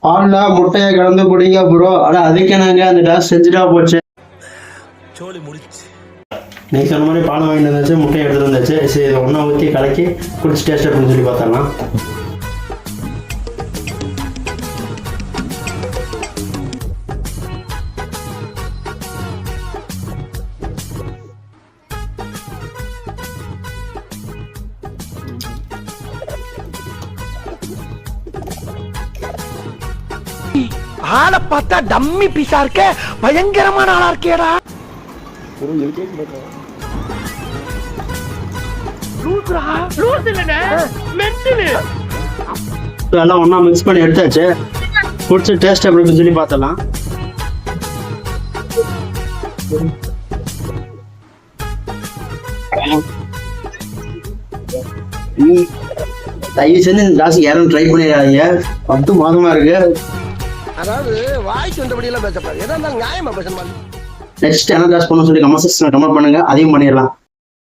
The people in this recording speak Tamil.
பால்ல முட்டையை கலந்து குடிங்க ப்ரோ. ஆனா அதுக்கு நாங்க அந்த டாஸ் செஞ்சுட்டா போச்சு. நீ சொன்ன மாதிரி பால் வாங்கிட்டு வந்தாச்சு, முட்டையை எடுத்துட்டு வந்தாச்சு. சரி இதை ஒன்றா ஊற்றி கலக்கி குடிச்சு டேஸ்ட் அப்படின்னு சொல்லி பார்த்தரலாம். ஆளை பார்த்தா டம்மி பீஸா இருக்க, பயங்கரமான ஆளா இருக்கேடா. எல்லாம் ஒன்றா மிக்ஸ் பண்ணி எடுத்தாச்சு. குடிச்சு டேஸ்ட் அப்படின்னு சொல்லி பார்த்தலாம். தயவு செஞ்சு இந்த டாஸ் யாரும் ட்ரை பண்ணிடாதீங்க. 10 மாதமா இருக்கு. அதாவது வாய்க்கு வந்தபடி எல்லாம் பேசப்படாது. எதா இருந்தாலும் நியாயமா பேசணும். நெக்ஸ்ட் என்ன டாஸ் பண்ண சொல்லி கமெண்ட் செக்ஷன்ல கமெண்ட் பண்ணுங்க, அதையும் பண்ணிடலாம்.